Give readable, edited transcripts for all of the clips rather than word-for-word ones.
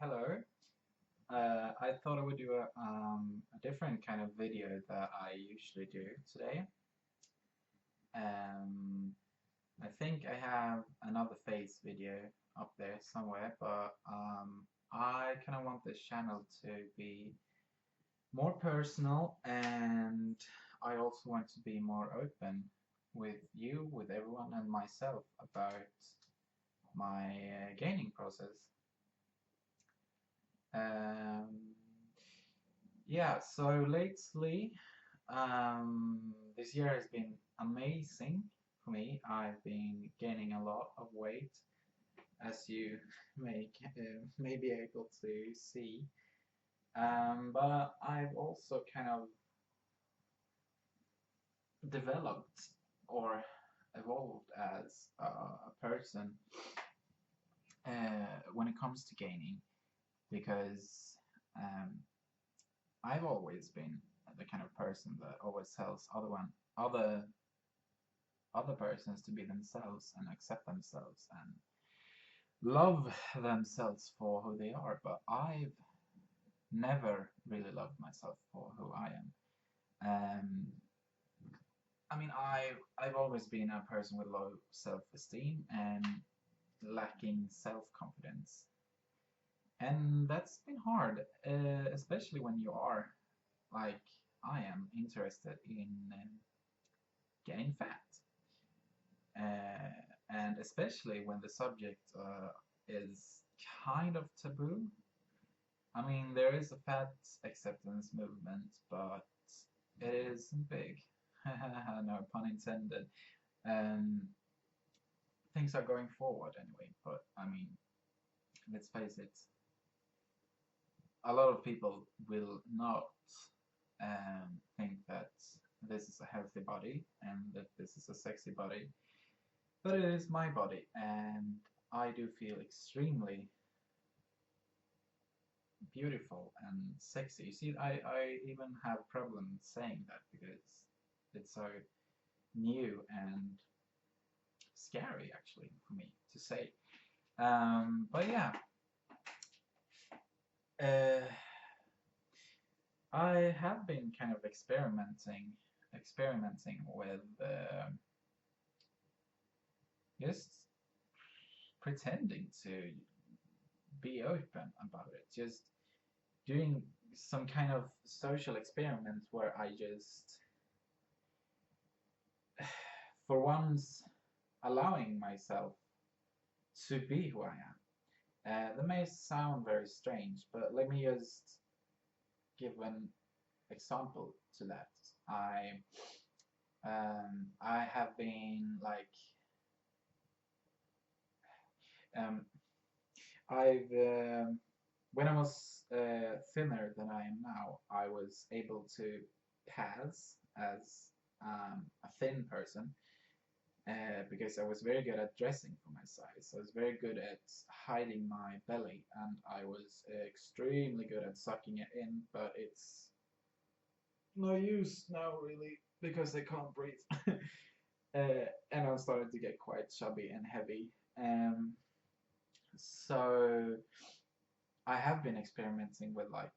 Hello. I thought I would do a different kind of video that I usually do today. Um, I think I have another face video up there somewhere, but I kind of want this channel to be more personal, and I also want to be more open with you, with everyone, and myself about my gaming process. Um, Yeah, so lately, this year has been amazing for me. I've been gaining a lot of weight, as you may be able to see. But I've also kind of developed or evolved as a person when it comes to gaining, because um, I've always been the kind of person that always tells other other persons to be themselves and accept themselves and love themselves for who they are. But I've never really loved myself for who I am. Um, I mean, I've always been a person with low self-esteem and lacking self-confidence, and that's been hard, especially when you are like I am interested in getting fat. And especially when the subject is kind of taboo. I mean, there is a fat acceptance movement, but it isn't big. No pun intended. Um, things are going forward anyway, but I mean, let's face it, a lot of people will not think that this is a healthy body and that this is a sexy body, but it is my body, and I do feel extremely beautiful and sexy. You see, I even have problems saying that because it's so new and scary actually for me to say. But yeah, uh, I have been kind of experimenting with just pretending to be open about it, just doing some kind of social experiment where I just, for once, allowing myself to be who I am. That may sound very strange, but let me just give an example to that. I have been like um, I've when I was thinner than I am now, I was able to pass as a thin person, because I was very good at dressing for my size. I was very good at hiding my belly, and I was extremely good at sucking it in, but it's no use now, really, because I can't breathe. And I'm starting to get quite chubby and heavy. So I have been experimenting with like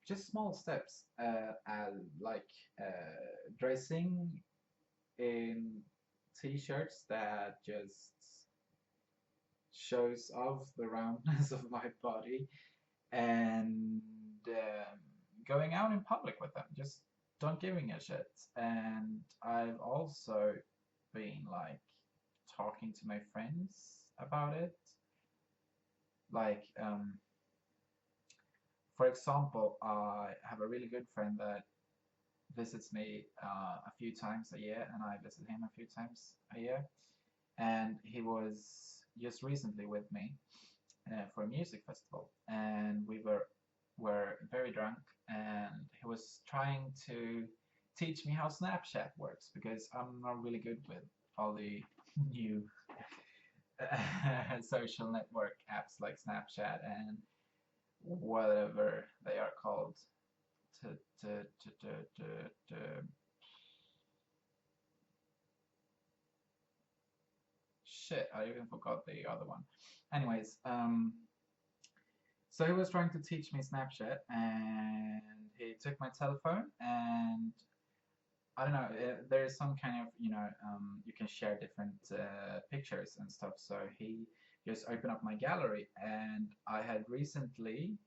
just small steps, like dressing in t-shirts that just shows off the roundness of my body, and going out in public with them, just don't giving a shit. And I've also been like talking to my friends about it, like for example, I have a really good friend that visits me a few times a year, and I visit him a few times a year. And he was just recently with me for a music festival, and we were very drunk, and he was trying to teach me how Snapchat works because I'm not really good with all the new social network apps like Snapchat and whatever they are called. To, to, to Shit, I even forgot the other one. Anyways, So he was trying to teach me Snapchat, and he took my telephone, and I don't know. There is some kind of, you can share different pictures and stuff. So he just opened up my gallery, and uh, I had recently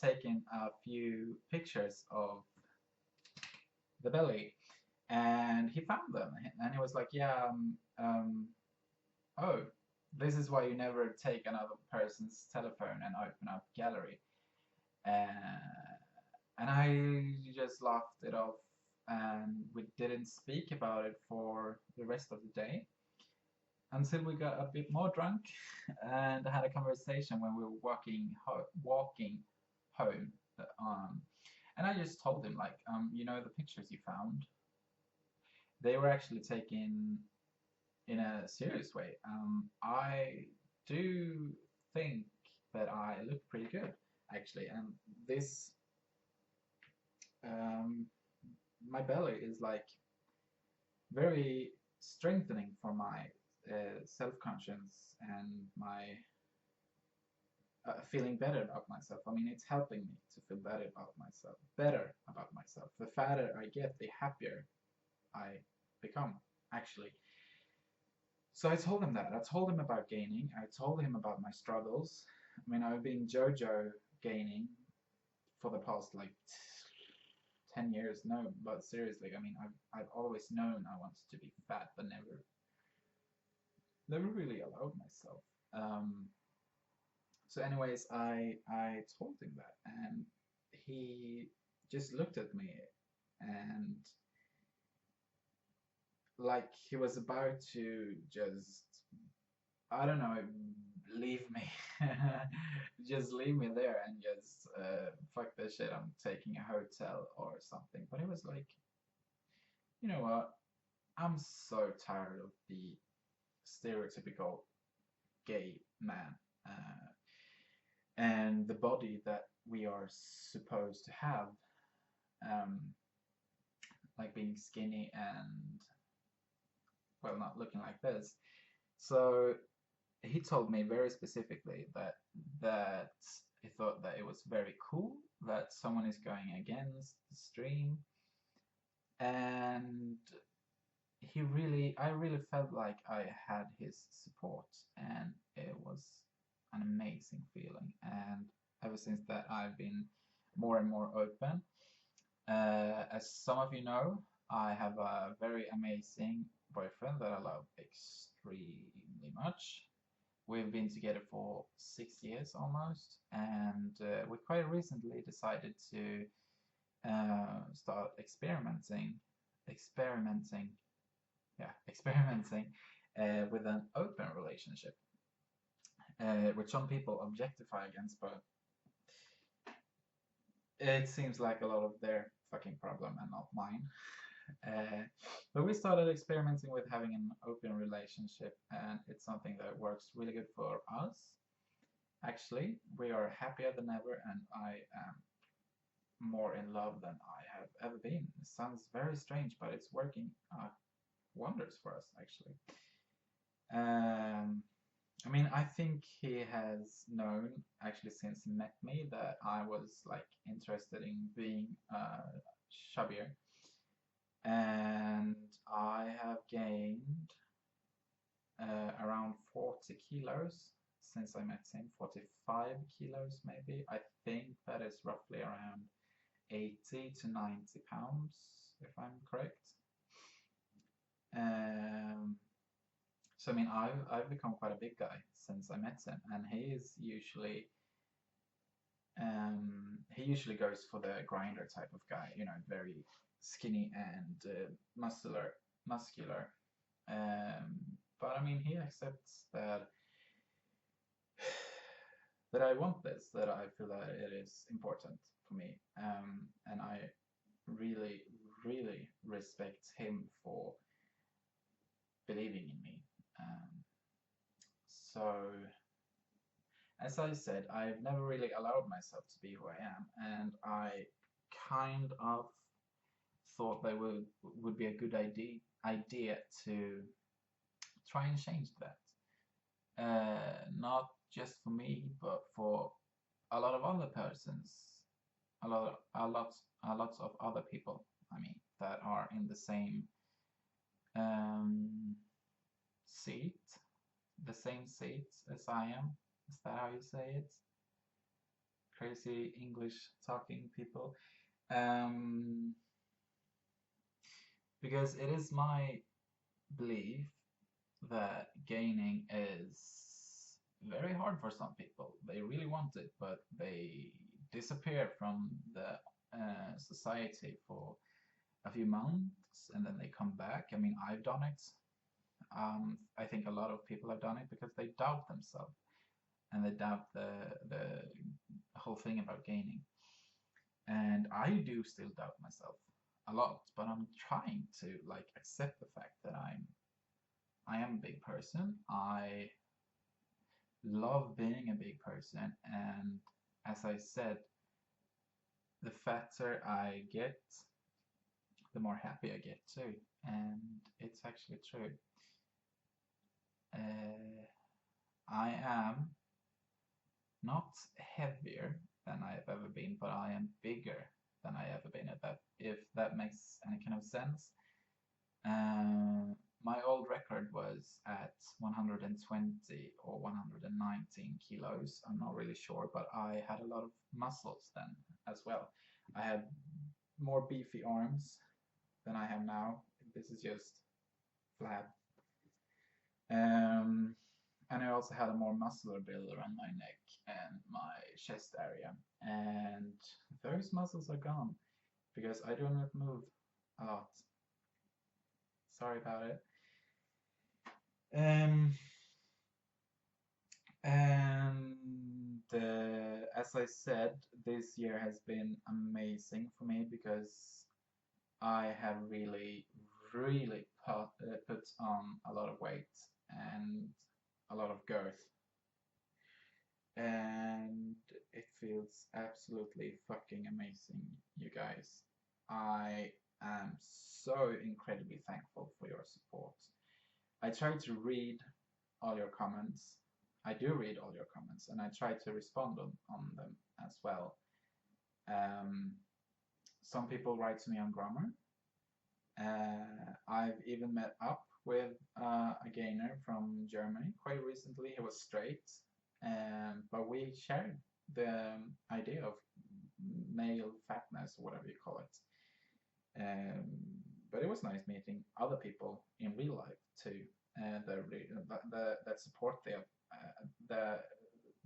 taken a few pictures of the belly, and he found them, and he was like, "Yeah, oh, this is why you never take another person's telephone and open up gallery." Uh, and I just laughed it off, and we didn't speak about it for the rest of the day until we got a bit more drunk and had a conversation when we were walking home. Um, and I just told him, like, the pictures you found, they were actually taken in a serious way. I do think that I look pretty good, actually, and this um, my belly is like very strengthening for my self-conscience and my feeling better about myself. I mean, it's helping me to feel better about myself. The fatter I get, the happier I become, actually. So I told him that. I told him about gaining. I told him about my struggles. I mean, I've been JoJo gaining for the past like 10 years. No, but seriously, I mean, I've always known I wanted to be fat, but never really allowed myself. So anyways, I told him that, and he just looked at me, and like he was about to just, I don't know, leave me, just leave me there and just fuck this shit. I'm taking a hotel or something. But he was like, you know what? I'm so tired of the stereotypical gay man, and the body that we are supposed to have, um, like being skinny and, well, not looking like this. So he told me very specifically that he thought that it was very cool that someone is going against the stream, and I really felt like I had his support, and it was an amazing feeling. And ever since that, I've been more and more open. As some of you know, I have a very amazing boyfriend that I love extremely much. We've been together for 6 years almost, and we quite recently decided to start experimenting, experimenting with an open relationship, which some people objectify against, but it seems like a lot of their fucking problem and not mine. But we started experimenting with having an open relationship, and it's something that works really good for us. Actually, we are happier than ever, and I am more in love than I have ever been. It sounds very strange, but it's working wonders for us, actually. I mean, I think he has known, actually, since he met me, that I was like interested in being chubbier, and I have gained around 40 kilos since I met him. 45 kilos, maybe. I think that is roughly around 80 to 90 pounds, if I'm correct. So I mean, I've become quite a big guy since I met him, and he usually goes for the grinder type of guy, very skinny and muscular. But I mean, he accepts that I want this, that I feel that it is important for me, and I really, really respect him for believing in me. So, as I said, I've never really allowed myself to be who I am, and I kind of thought that would be a good idea to try and change that. not just for me, but for a lot of other persons, a lots of other people. I mean, that are in the same um, seat, the same seat as I am. Is that how you say it? Crazy English talking people. Um, because it is my belief that gaining is very hard for some people. They really want it, but they disappear from the society for a few months and then they come back. I mean, I've done it. I think a lot of people have done it because they doubt themselves and they doubt the whole thing about gaining. And I do still doubt myself a lot, but I'm trying to like accept the fact that I am a big person. I love being a big person, and as I said, the fatter I get, the more happy I get too. And it's actually true. I am not heavier than I have ever been, but I am bigger than I ever been. If that makes any kind of sense. My old record was at 120 or 119 kilos. I'm not really sure, but I had a lot of muscles then as well. I had more beefy arms than I have now. This is just flat. And I also had a more muscular build around my neck and my chest area. And those muscles are gone because I do not move a lot. Sorry about it. And as I said, this year has been amazing for me because I have really, really put on a lot of weight and a lot of girth. And it feels absolutely fucking amazing, you guys. I am so incredibly thankful for your support. I try to read all your comments. I do read all your comments and I try to respond on them as well. Some people write to me on grammar. I've even met up with a gainer from Germany quite recently. He was straight, but we shared the idea of male fatness, or whatever you call it. But it was nice meeting other people in real life too, that support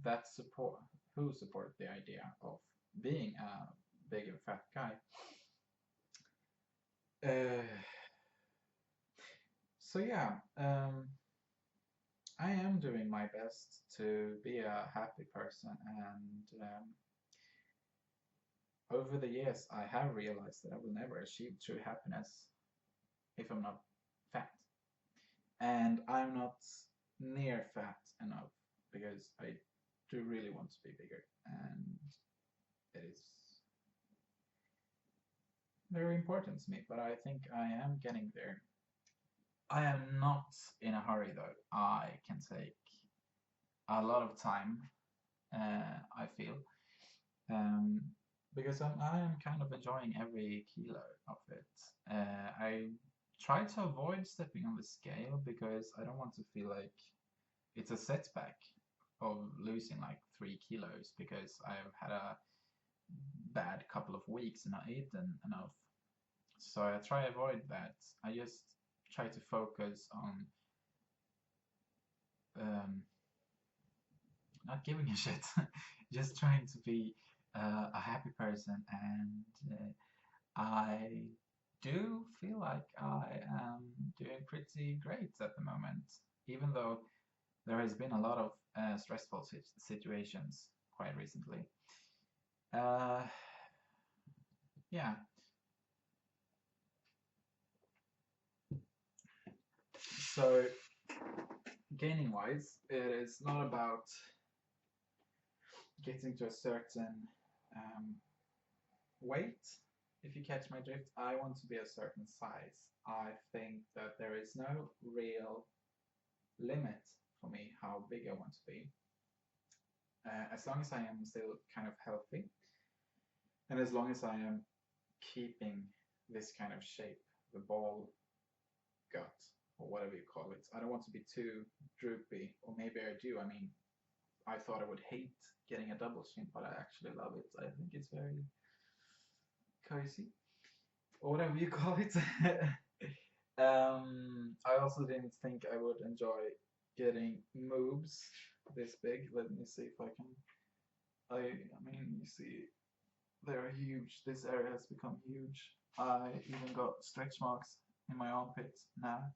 that support who support the idea of being a big and fat guy. So yeah, I am doing my best to be a happy person, and over the years I have realized that I will never achieve true happiness if I'm not fat. And I'm not near fat enough because I do really want to be bigger, and it is very important to me, but I think I am getting there. I am not in a hurry though. I can take a lot of time, I feel, um, because I am kind of enjoying every kilo of it. I try to avoid stepping on the scale because I don't want to feel like it's a setback of losing like 3 kilos because I've had a bad couple of weeks and not eaten enough. So I try to avoid that. I just try to focus on not giving a shit, just trying to be a happy person, and I do feel like I am doing pretty great at the moment, even though there has been a lot of stressful situations quite recently. Yeah. So gaining wise, it is not about getting to a certain weight. If you catch my drift, I want to be a certain size. I think that there is no real limit for me how big I want to be, as long as I am still kind of healthy, and as long as I am keeping this kind of shape, the ball gut, or whatever you call it. I don't want to be too droopy, or maybe I do. I mean, I thought I would hate getting a double chin, but I actually love it. I think it's very cozy, or whatever you call it. I also didn't think I would enjoy getting moves this big. Let me see if I can. I mean, you see, they're huge. This area has become huge. I even got stretch marks in my armpits now,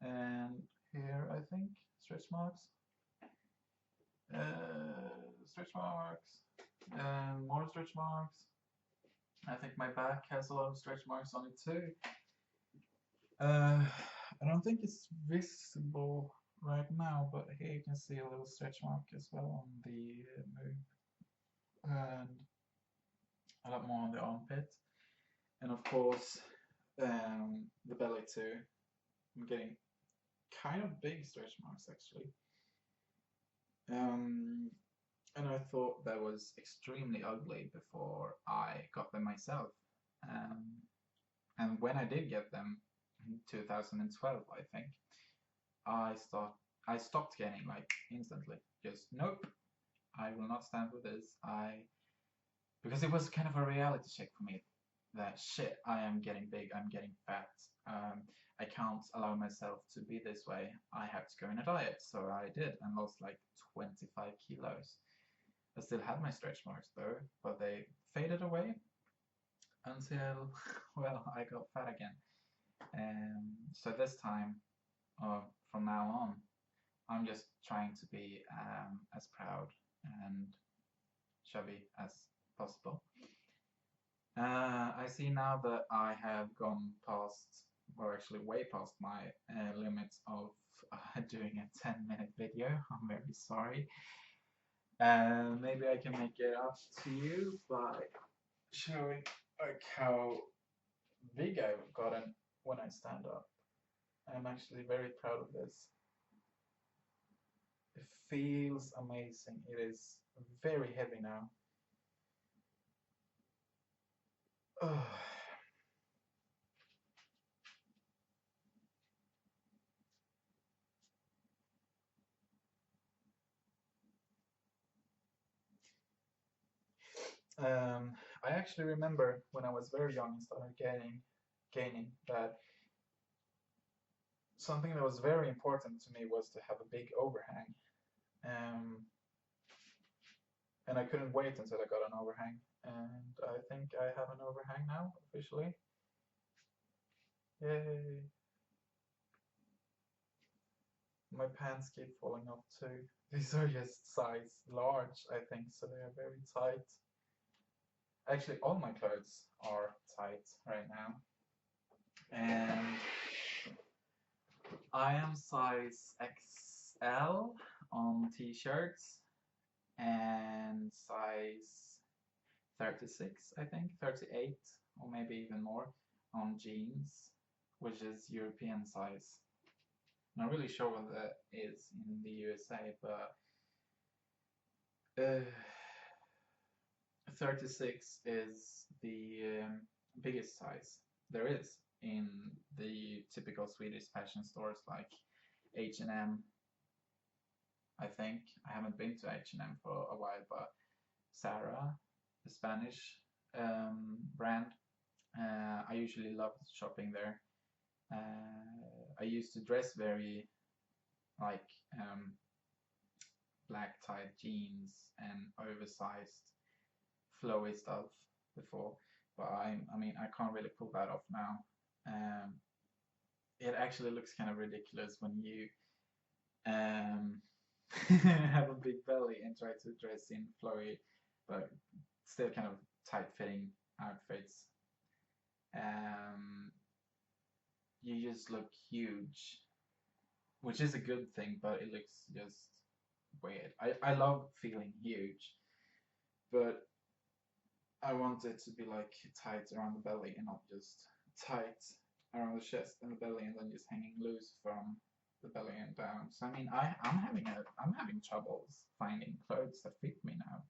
and here I think stretch marks, stretch marks, and more stretch marks. I think my back has a lot of stretch marks on it too. I don't think it's visible right now, but here you can see a little stretch mark as well on the move, and a lot more on the armpit, and of course the belly too. I'm getting kind of big stretch marks actually. And I thought that was extremely ugly before I got them myself. And when I did get them in 2012, I think, I stopped getting like instantly. Just nope, I will not stand with this. Because it was kind of a reality check for me that shit, I am getting big, I'm getting fat. I can't allow myself to be this way. I have to go on a diet. So I did and lost like 25 kilos. I still had my stretch marks though, but they faded away until, well, I got fat again. So this time, from now on, I'm just trying to be as proud and chubby as possible. I see now that I have gone past, or actually way past my limits of doing a 10-minute video. I'm very sorry. Maybe I can make it up to you by showing like how big I've gotten when I stand up. I'm actually very proud of this. It feels amazing. It is very heavy now. I actually remember when I was very young and started gaining that something that was very important to me was to have a big overhang. And I couldn't wait until I got an overhang. And I think I have an overhang now, officially. Yay! My pants keep falling off too. These are just size large, I think, so they are very tight. Actually, all my clothes are tight right now. And I am size XL on t-shirts and size 36, I think, 38, or maybe even more on jeans, which is European size. I'm not really sure what that is in the USA, but 36 is the biggest size there is in the typical Swedish fashion stores like H&M. I think I haven't been to H&M for a while, but Zara, the Spanish brand, I usually love shopping there. I used to dress very like black tight jeans and oversized flowy stuff before, but I mean I can't really pull that off now. It actually looks kind of ridiculous when you have a big belly and try to dress in flowy but still kind of tight fitting outfits. You just look huge, which is a good thing, but it looks just weird. I love feeling huge, but I want it to be like tight around the belly and not just tight around the chest and the belly and then just hanging loose from the belly and down. So I mean, I'm having troubles finding clothes that fit me now,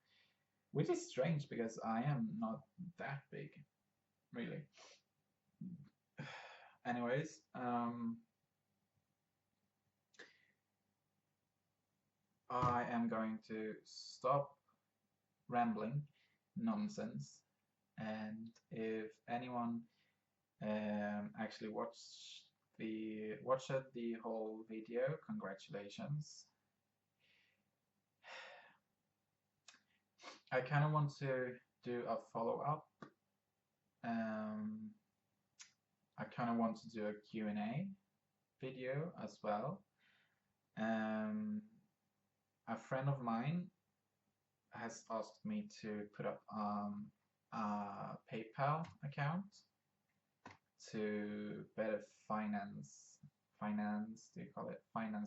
which is strange because I am not that big, really. Anyways, I am going to stop rambling nonsense, and if anyone actually watched the whole video, congratulations. I kind of want to do a follow-up. Um, I kind of want to do a Q&A video as well. A friend of mine has asked me to put up a PayPal account to better finance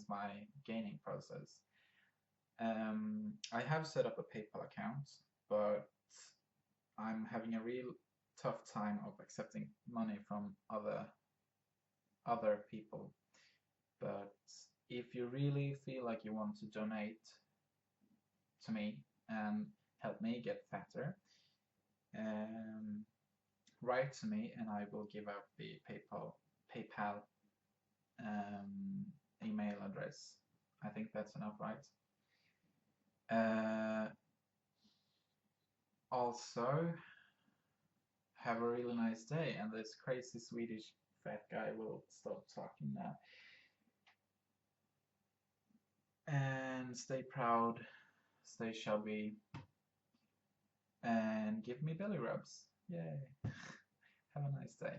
my gaming process. I have set up a PayPal account, but I'm having a real tough time of accepting money from other people. But if you really feel like you want to donate to me and help me get fatter, write to me and I will give out the PayPal email address. I think that's enough, right? Also, have a really nice day, and this crazy Swedish fat guy will stop talking now. And stay proud, stay chubby, and give me belly rubs. Yay. Have a nice day.